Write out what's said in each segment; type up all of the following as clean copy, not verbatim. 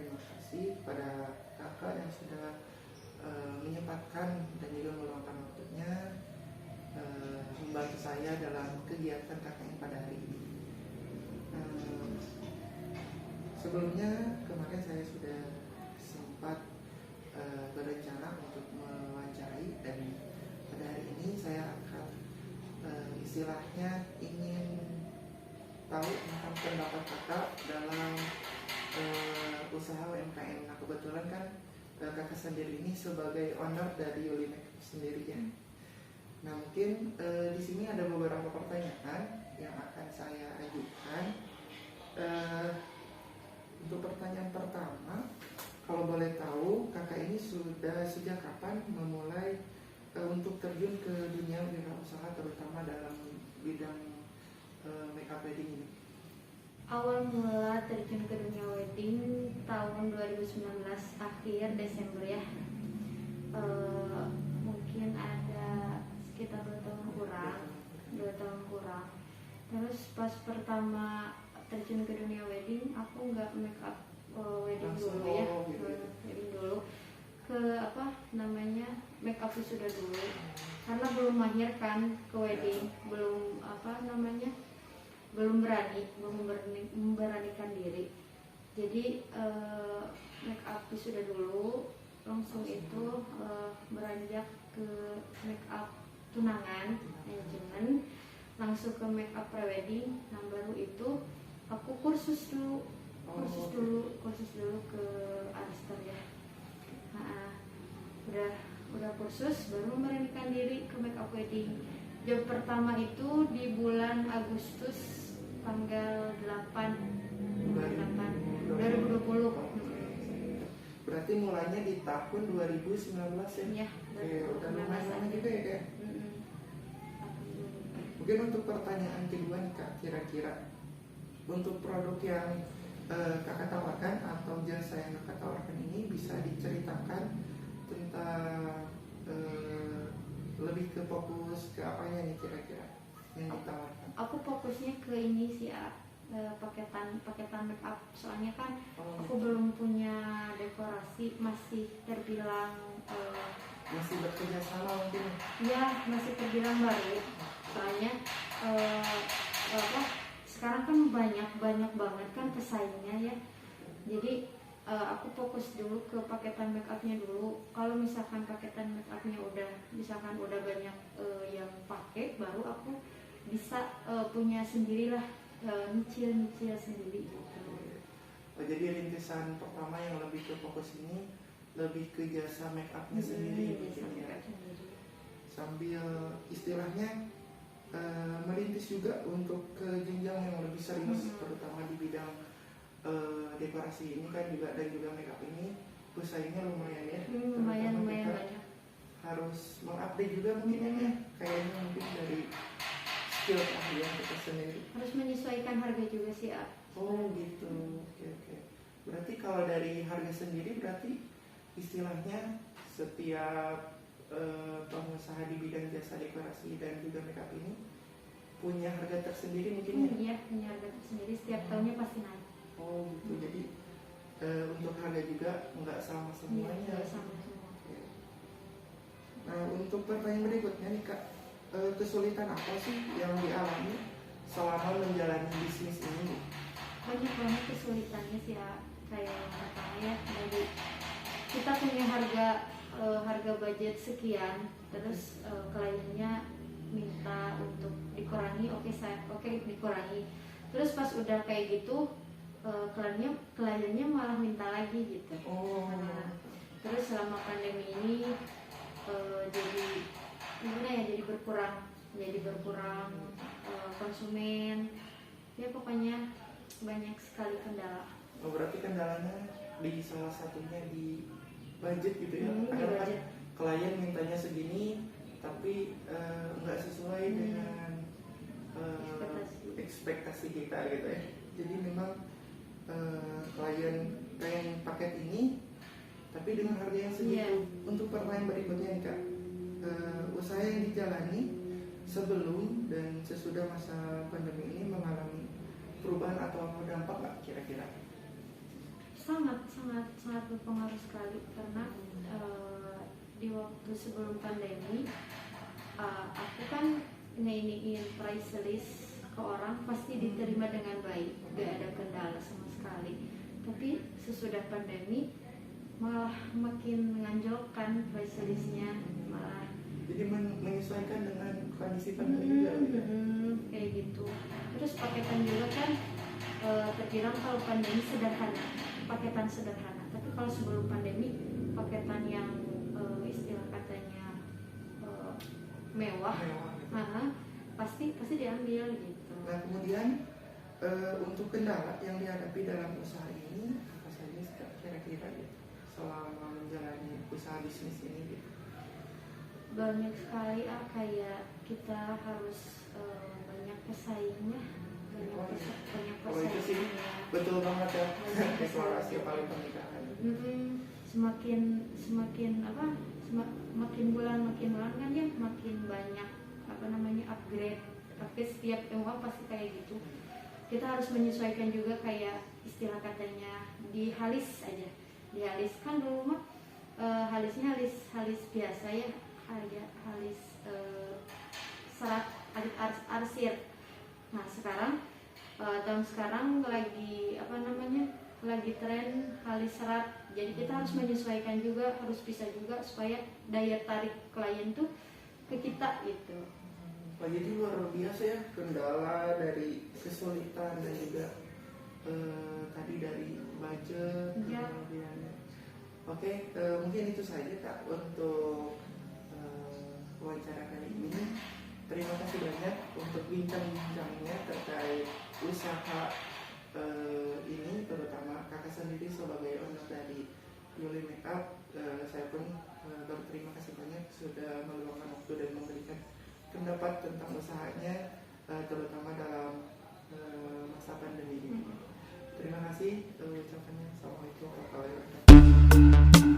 berterima kasih kepada kakak yang sudah menyempatkan dan juga meluangkan waktunya membantu saya dalam kegiatan KKN pada hari ini. Sebelumnya kemarin saya sudah sempat berencana untuk mewawancarai, dan pada hari ini saya akan istilahnya ingin tahu tentang pendapat kakak dalam usaha UMKM. Nah, kebetulan kan kakak sendiri ini sebagai owner dari Yuli Makeup sendiri ya. Nah, mungkin di sini ada beberapa pertanyaan yang akan saya ajukan. Untuk pertanyaan pertama, kalau boleh tahu, kakak ini sudah sejak kapan memulai untuk terjun ke dunia wirausaha, terutama dalam bidang makeup wedding ini? Awal mula terjun ke dunia wedding tahun 2019 akhir Desember ya. Mungkin ada sekitar 2 tahun kurang. Terus pas pertama terjun ke dunia wedding, aku nggak make up wedding dulu ya, wedding dulu ke make up sudah dulu, karena belum mahir kan ke wedding, belum memberanikan diri. Jadi make up sudah dulu, langsung itu beranjak ke make up tunangan, manajemen, langsung ke make up prewedding. Nah, baru itu aku kursus dulu ke Arister ya. Udah kursus, baru memberanikan diri ke make up wedding. Job pertama itu di bulan Agustus tanggal 8 2020. Berarti mulainya di tahun 2019 ya? Iya, udah lumayan lama juga ya Kak? Mungkin untuk pertanyaan kedua nih Kak, kira-kira untuk produk yang kakak tawarkan atau jasa yang kakak tawarkan ini bisa diceritakan tentang lebih ke fokus ke apanya nih kira-kira yang ditawarkan? Aku fokusnya ke ini sih ya, paketan make up. Soalnya kan aku belum punya dekorasi, masih terbilang masih bekerja sama mungkin? Ya, masih terbilang baru. Soalnya sekarang kan banyak banget kan pesaingnya ya. Jadi aku fokus dulu ke paketan make upnya dulu. Kalau misalkan paketan make upnya udah banyak yang pakai, baru aku bisa punya sendirilah, nyicil sendiri gitu. Jadi rintisan pertama yang lebih ke fokus ini lebih ke jasa make upnya sendiri mungkin ya. Sambil istilahnya merintis juga untuk ke jenjang yang lebih serius, terutama di bidang dekorasi ini kan juga, dan juga make up ini pesaingnya lumayan ya. Lumayan banyak. Harus mengupdate juga mungkin ya, kayaknya mungkin dari skill keahlian kita sendiri. Harus menyesuaikan harga juga sih ya. Oh gitu, oke. Berarti kalau dari harga sendiri, berarti istilahnya setiap pengusaha di bidang jasa dekorasi dan juga makeup ini punya harga tersendiri mungkin ya? Iya, punya harga tersendiri, setiap tahunnya pasti naik. Oh gitu, jadi untuk harga juga nggak sama semuanya. Iya, sama semua. Nah, untuk pertanyaan berikutnya nih Kak, kesulitan apa sih yang dialami selama menjalani bisnis ini? Banyak banget kesulitannya sih ya. Kayak yang pertama ya, dari kita punya harga budget sekian, terus kliennya minta untuk dikurangi, oke dikurangi. Terus pas udah kayak gitu, kliennya malah minta lagi gitu. Terus selama pandemi ini jadi berkurang konsumen. Ya pokoknya banyak sekali kendala. Berarti kendalanya di salah satunya di budget gitu ya? Karena kan klien mintanya segini, tapi nggak sesuai dengan ekspektasi kita gitu ya. Jadi memang klien pengen paket ini, tapi dengan harga yang segitu. Untuk pertanyaan berikutnya nih Kak, usaha yang dijalani sebelum dan sesudah masa pandemi ini mengalami perubahan atau dampak nggak kira-kira? sangat sangat sangat berpengaruh sekali karena di waktu sebelum pandemi aku kan ngeiniin price list ke orang pasti diterima dengan baik, gak ada kendala sama sekali. Tapi sesudah pandemi malah makin menganjurkan price listnya, malah jadi menyesuaikan dengan kondisi pandemi juga gitu. kayak gitu. Terus paketan juga kan terbilang kalau pandemi sederhana, paketan sederhana. Tapi kalau sebelum pandemi paketan yang istilah katanya mewah, gitu. pasti diambil gitu. Nah kemudian untuk kendala yang dihadapi dalam usaha ini apa saja sih, Kak, kira-kira gitu selama menjalani usaha bisnis ini gitu? Banyak sekali kayak kita harus banyak pesaingnya, banyak Kalau itu sih pesaingnya. betul banget ya, Banyak deklarasi pesaing. paling pernikahan. Makin bulan kan ya makin banyak upgrade setiap MUA pasti kayak gitu. Kita harus menyesuaikan juga kayak istilah katanya di halis aja, di halis kan dulu mah halisnya halis biasa ya, kayak halis serat arsir. Nah sekarang tahun sekarang lagi tren halis serat, jadi kita harus menyesuaikan juga, harus bisa juga supaya daya tarik klien tuh ke kita gitu. Wah, jadi luar biasa ya kendala dari kesulitan dan juga tadi dari budget Ya. kemudian. Oke, mungkin itu saja Kak untuk wawancara kali ini. Terima kasih banyak untuk bincang-bincangnya terkait usaha ini, terutama Kakak sendiri sebagai owner dari Yuli Makeup. Saya pun berterima kasih banyak sudah meluangkan waktu dan memberikan pendapat tentang usahanya, terutama dalam masa pandemi ini. Terima kasih ucapannya. Assalamualaikum warahmatullahi wabarakatuh.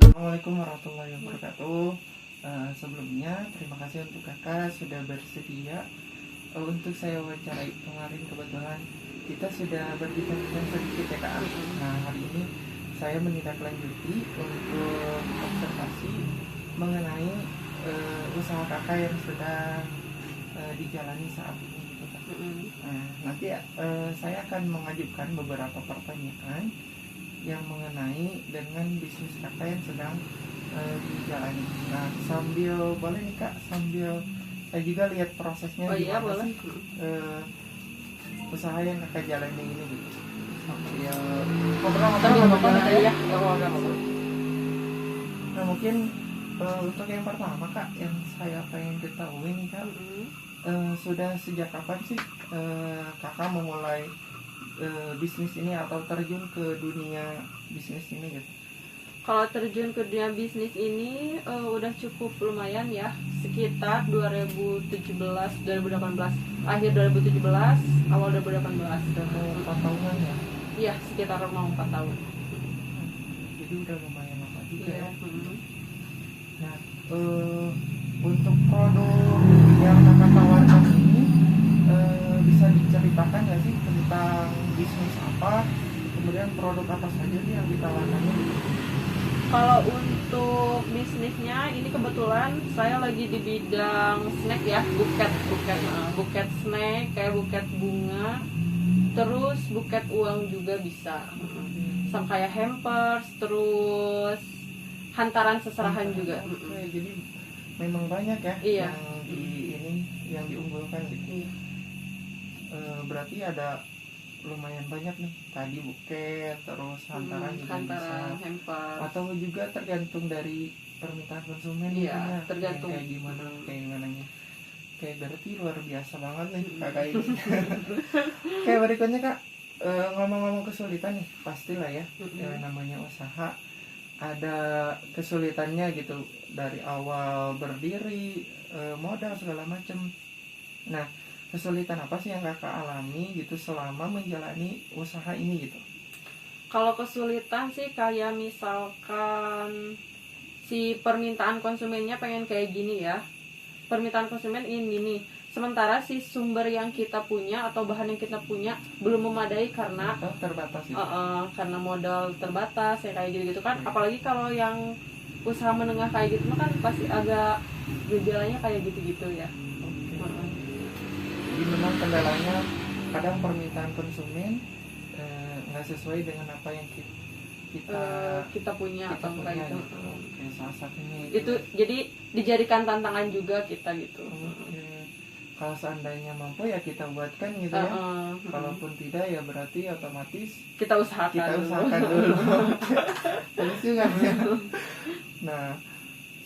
Assalamualaikum warahmatullahi wabarakatuh. Sebelumnya terima kasih untuk kakak sudah bersedia untuk saya wawancarai. Kemarin kebetulan kita sudah berbincang sedikit ya Kak. Nah hari ini saya menindaklanjuti untuk observasi mengenai usaha kakak yang sedang dijalani saat ini gitu Kak. Nah nanti saya akan mengajukan beberapa pertanyaan yang mengenai dengan bisnis kakak yang sedang dijalani. Nah sambil boleh nih Kak, sambil saya juga lihat prosesnya iya, gimana boleh. sih usaha yang kakak jalani ini gitu. Sambil Sambil ngomong ngobrol ya. Nah mungkin untuk yang pertama Kak, yang saya pengen ketahui nih Kak, sudah sejak kapan sih kakak memulai bisnis ini atau terjun ke dunia bisnis ini gitu? Kalau terjun ke dunia bisnis ini udah cukup lumayan ya, sekitar 2017, 2018, akhir 2017, awal 2018. Sudah mau 4 tahunan ya? Iya, sekitar mau 4 tahun. Jadi udah lumayan lama juga Iya. ya. Nah untuk produk yang kakak tawarkan ini bisa diceritakan nggak sih tentang bisnis apa, kemudian produk apa saja sih yang ditawarkannya? Kalau untuk bisnisnya ini kebetulan saya lagi di bidang snack ya, buket snack, kayak buket bunga, terus buket uang juga bisa, sama kayak hampers, terus hantaran seserahan juga. Oke, jadi memang banyak ya Iya. yang diunggulkan gitu. Berarti ada lumayan banyak nih. Tadi buket, terus hantaran juga hantaran, bisa. hamper. Atau juga tergantung dari permintaan konsumen. Iya, mungkin ya. tergantung. Kayak gimana, kayak gimananya. Kayak berarti luar biasa banget nih kakak ini. Kayak berikutnya kak, ngomong-ngomong kesulitan nih, pastilah ya, namanya usaha ada kesulitannya gitu dari awal berdiri, modal segala macem. Nah, kesulitan apa sih yang kakak alami gitu selama menjalani usaha ini gitu? Kalau kesulitan sih kayak misalkan si permintaan konsumennya pengen kayak gini ya. Permintaan konsumen ini nih. Sementara si sumber yang kita punya atau bahan yang kita punya belum memadai karena Atau terbatas gitu. karena modal terbatas ya kayak gitu-gitu kan. Apalagi kalau yang usaha menengah kayak gitu mah kan pasti agak gejalanya kayak gitu-gitu ya. Oke. Jadi memang kendalanya kadang permintaan konsumen nggak sesuai dengan apa yang Kita punya kita atau punya kayak gitu. gitu. Kayak salah satunya Itu jadi dijadikan tantangan juga kita gitu. Oke. Kalau seandainya mampu ya kita buatkan gitu ya. Kalaupun tidak ya berarti otomatis Kita usahakan kita dulu. usahakan dulu. Bagus juga ya. Nah,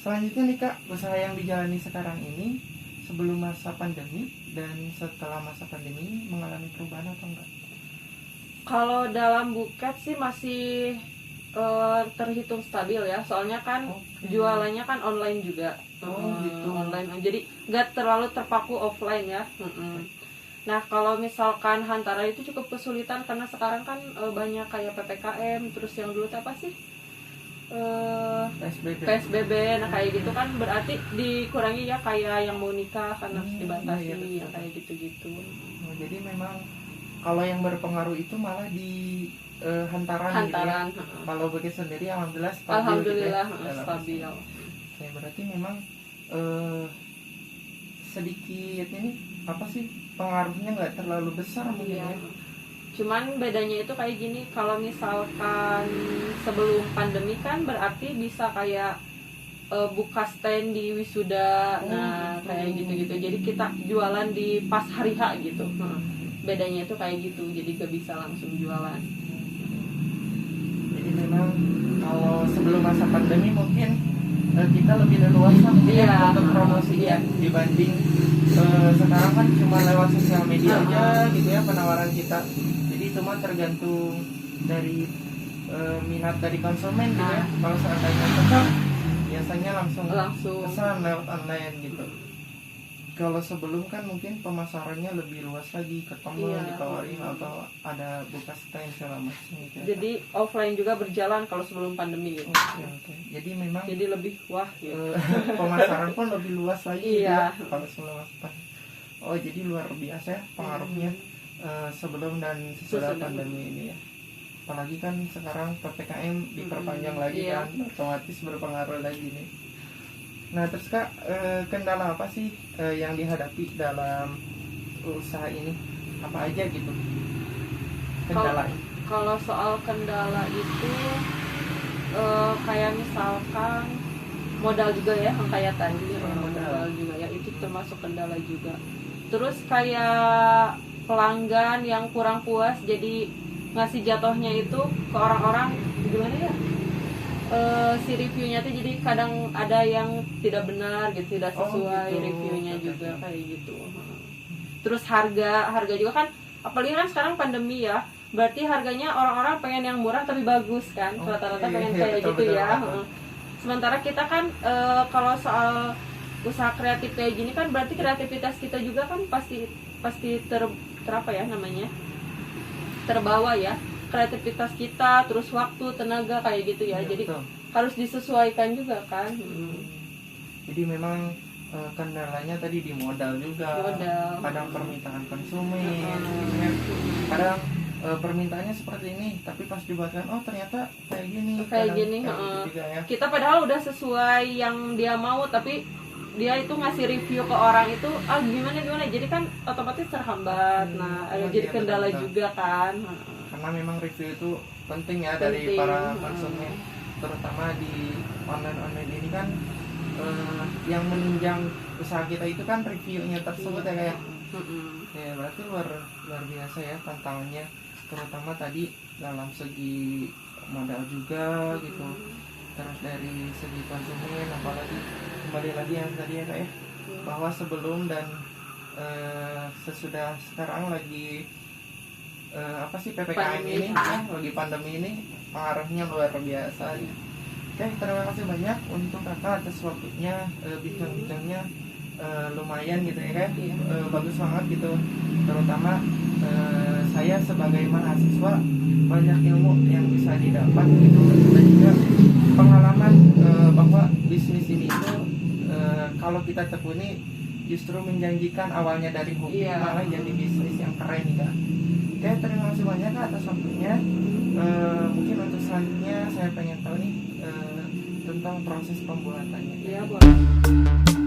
selanjutnya nih kak, usaha yang dijalani sekarang ini sebelum masa pandemi dan setelah masa pandemi mengalami perubahan atau enggak? Kalau dalam buket sih masih terhitung stabil ya, soalnya kan Oke. jualannya kan online juga. Oh, gitu. Online, jadi nggak terlalu terpaku offline ya. Nah kalau misalkan Hantara itu cukup kesulitan karena sekarang kan banyak kayak PPKM, terus yang dulu apa sih PSBB. PSBB, nah kayak gitu kan berarti dikurangi ya, kayak yang mau nikah kan harus dibatasi, iya, betul. ya kayak gitu-gitu. Oh, jadi memang kalau yang berpengaruh itu malah di hantaran gitu ya. Hantaran, Kalau Buket sendiri alhamdulillah stabil alhamdulillah gitu ya, dalam stabil. usaha. Ya berarti memang sedikit ini apa sih pengaruhnya nggak terlalu besar mungkin Iya. ya. Cuman bedanya itu kayak gini, kalau misalkan sebelum pandemi kan berarti bisa kayak buka stand di wisuda, nah gitu. kayak gitu-gitu. Jadi kita jualan di pas hari H gitu. Bedanya itu kayak gitu, jadi gak bisa langsung jualan. Jadi memang kalau sebelum masa pandemi mungkin kita lebih leluasa mungkin Iya. ya untuk promosinya dibanding sekarang kan cuma lewat sosial media aja gitu ya penawaran kita. Jadi itu mah tergantung dari minat dari konsumen gitu ya. Kalau seandainya cocok biasanya langsung pesan lewat online gitu. Kalau sebelum kan mungkin pemasarannya lebih luas lagi, ketemu ditawarin atau ada buka stand segala macam gitu ya. Jadi offline juga berjalan kalau sebelum pandemi gitu. Oke. Jadi memang Jadi lebih wah gitu. pemasaran pun lebih luas lagi Iya. ya, kalau sebelum Oh jadi luar biasa ya pengaruhnya sebelum dan sesudah pandemi ini ya. Apalagi kan sekarang PPKM diperpanjang lagi Iya. kan, otomatis berpengaruh lagi nih. Nah terus kak, kendala apa sih yang dihadapi dalam usaha ini? Apa aja gitu kendala? Kalau soal kendala itu kayak misalkan modal juga ya, yang kayak tadi modal juga ya, itu termasuk kendala juga. Terus kayak pelanggan yang kurang puas, jadi ngasih jatuhnya itu ke orang-orang gimana ya, si reviewnya tuh jadi kadang ada yang tidak benar gitu, tidak sesuai gitu. reviewnya juga kayak gitu. Terus harga juga kan, apalagi kan sekarang pandemi ya, berarti harganya orang-orang pengen yang murah tapi bagus kan, rata-rata pengen kayak gitu ya. Sementara kita kan kalau soal usaha kreatif kayak gini kan berarti kreativitas kita juga kan pasti apa ya namanya, terbawa ya, kreativitas kita, terus waktu, tenaga kayak gitu ya. Jadi harus disesuaikan juga kan. Jadi memang kendalanya tadi di modal juga, kadang permintaan konsumen, kadang permintaannya seperti ini, tapi pas dibuatkan oh ternyata kayak gini. Juga, ya. Kita padahal udah sesuai yang dia mau, tapi dia itu ngasih review ke orang itu gimana, jadi kan otomatis terhambat. Nah jadi kendala juga kan. Karena memang review itu penting ya dari para konsumen, terutama di online ini kan yang menunjang usaha kita itu kan reviewnya tersebut ya kayak. Ya berarti luar biasa ya tantangannya. terutama tadi dalam segi modal juga gitu, terus dari segi konsumen, apalagi kembali lagi yang tadi ya Kak ya, bahwa sebelum dan sesudah sekarang lagi apa sih PPKM Pandemi. ini ya, lagi pandemi ini pengaruhnya luar biasa ya. Oke, terima kasih banyak untuk Kakak atas waktunya, bincang-bincangnya lumayan gitu ya Kak. Iya. Bagus banget gitu, terutama saya sebagai mahasiswa banyak ilmu yang bisa didapat gitu, dan juga pengalaman bahwa bisnis ini itu kalau kita tekuni justru menjanjikan, awalnya dari hobi Iya. malah jadi bisnis yang keren nih Kak. Oke, terima kasih banyak Kak atas waktunya. Mungkin untuk selanjutnya saya pengen tahu nih tentang proses pembuatannya. Iya, boleh.